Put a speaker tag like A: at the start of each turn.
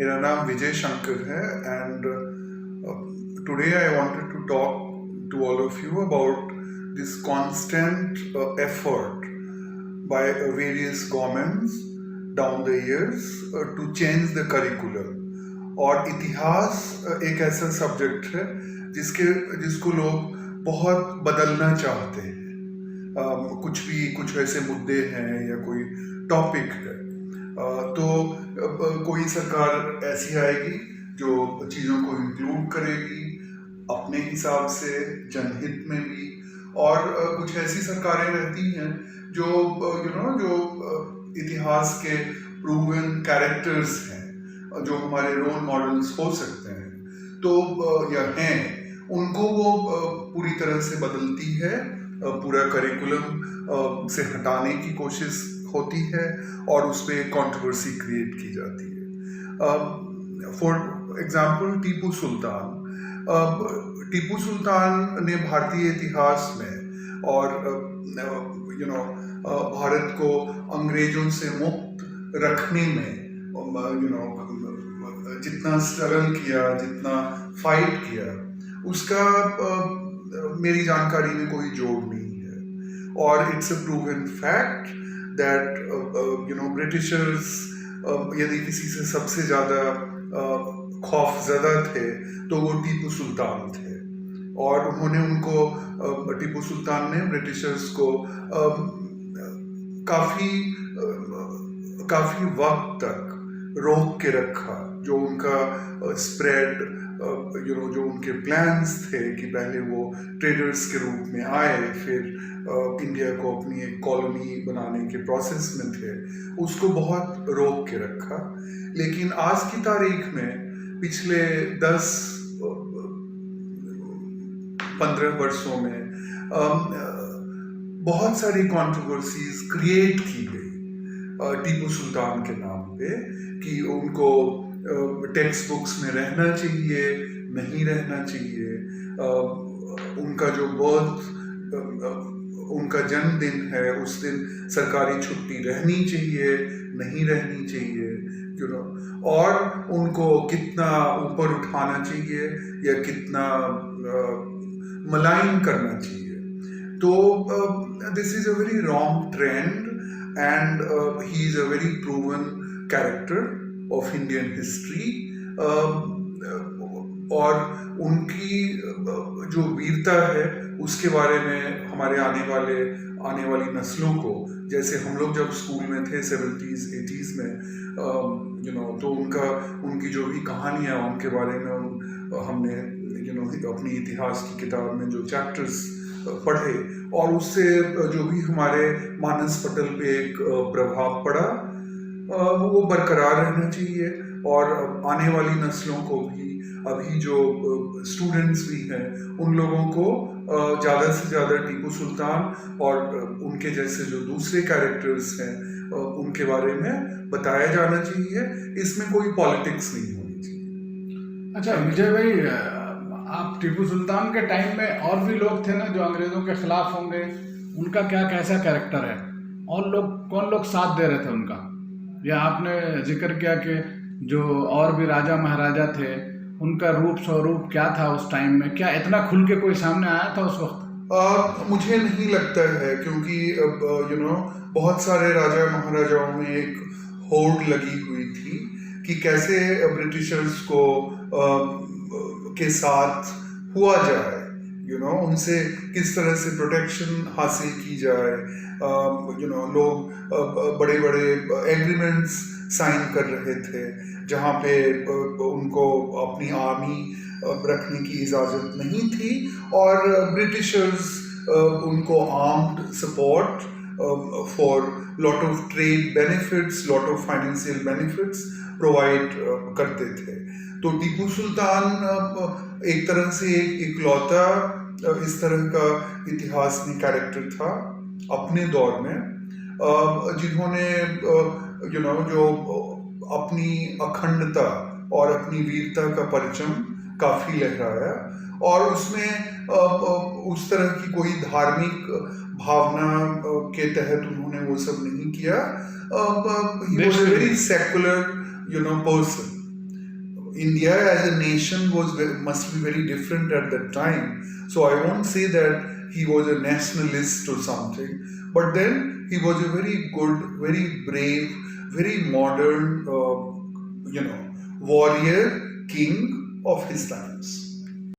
A: मेरा नाम विजय शंकर है and today I wanted to talk to all of you about this constant effort by various governments down the years to change the curriculum। और इतिहास एक ऐसा subject है जिसको लोग बहुत बदलना चाहते हैं। कुछ ऐसे मुद्दे हैं या कोई टॉपिक है तो कोई सरकार ऐसी आएगी जो चीज़ों को इंक्लूड करेगी अपने हिसाब से, जनहित में भी। और कुछ ऐसी सरकारें रहती हैं जो जो इतिहास के प्रूवन कैरेक्टर्स हैं, जो हमारे रोल मॉडल्स हो सकते हैं तो या हैं, उनको वो पूरी तरह से बदलती है, पूरा करिकुलम से हटाने की कोशिश होती है और उस पर कंट्रोवर्सी क्रिएट की जाती है। फॉर एग्जाम्पल टीपू सुल्तान ने भारतीय इतिहास में और भारत को अंग्रेजों से मुक्त रखने में जितना स्ट्रगल किया, जितना फाइट किया, उसका मेरी जानकारी में कोई जोड़ नहीं है। और it's a proven fact that Britishers यदि किसी से सबसे ज़्यादा खौफजदा थे तो वो टीपू सुल्तान थे। और टीपू सुल्तान ने ब्रिटिशर्स को काफी वक्त तक रोक के रखा। जो उनका स्प्रेड जो उनके प्लान्स थे कि पहले वो ट्रेडर्स के रूप में आए, फिर इंडिया को अपनी एक कॉलोनी बनाने के प्रोसेस में थे, उसको बहुत रोक के रखा। लेकिन आज की तारीख में पिछले 10-15 वर्षों में बहुत सारी कंट्रोवर्सीज क्रिएट की गई टीपू सुल्तान के नाम पे कि उनको टेक्स्ट बुक्स में रहना चाहिए, नहीं रहना चाहिए, उनका जो उनका जन्मदिन है उस दिन सरकारी छुट्टी रहनी चाहिए, नहीं रहनी चाहिए, और उनको कितना ऊपर उठाना चाहिए या कितना मलाइन करना चाहिए। तो this is a very wrong trend and he is a very proven character of Indian history. और उनकी जो वीरता है उसके बारे में हमारे आने वाली नस्लों को, जैसे हम लोग जब स्कूल में थे 70s 80s में, तो उनकी जो भी कहानियाँ, उनके बारे में हमने अपनी इतिहास की किताब में जो चैप्टर्स पढ़े और उससे जो भी हमारे मानस पटल पे एक प्रभाव पड़ा, वो बरकरार रहना चाहिए। और आने वाली नस्लों को भी, अभी जो स्टूडेंट्स भी हैं, उन लोगों को ज़्यादा से ज़्यादा टीपू सुल्तान और उनके जैसे जो दूसरे कैरेक्टर्स हैं उनके बारे में बताया जाना चाहिए। इसमें कोई पॉलिटिक्स नहीं होनी चाहिए।
B: अच्छा विजय भाई, आप टीपू सुल्तान के टाइम में और भी लोग थे ना जो अंग्रेज़ों के खिलाफ होंगे, उनका कैसा कैरेक्टर है और कौन लोग साथ दे रहे थे उनका? या आपने जिक्र किया कि जो और भी राजा महाराजा थे उनका रूप स्वरूप क्या था उस टाइम में? क्या इतना खुल के कोई सामने आया था उस वक्त?
A: मुझे नहीं लगता है, क्योंकि बहुत सारे राजा महाराजाओं में एक होड़ लगी हुई थी कि कैसे ब्रिटिशर्स को के साथ हुआ जाए, उनसे किस तरह से प्रोटेक्शन हासिल की जाए। लोग बड़े बड़े एग्रीमेंट्स साइन कर रहे थे जहाँ पे उनको अपनी आर्मी रखने की इजाज़त नहीं थी और ब्रिटिशर्स उनको armed support for lot of trade benefits, lot of financial benefits provide करते थे। तो टीपू सुल्तान एक तरह से एक इकलौता इस तरह का इतिहास में कैरेक्टर था अपने दौर में, जिन्होंने जो अपनी अखंडता और अपनी वीरता का परचम काफी लहराया। और उसमें उस तरह की कोई धार्मिक भावना के तहत उन्होंने वो सब नहीं किया। He was a very secular, person. India as a nation must be very different at that time. So I won't say that he was a nationalist or something, but then he was a very good, very brave, very modern, warrior king of his times.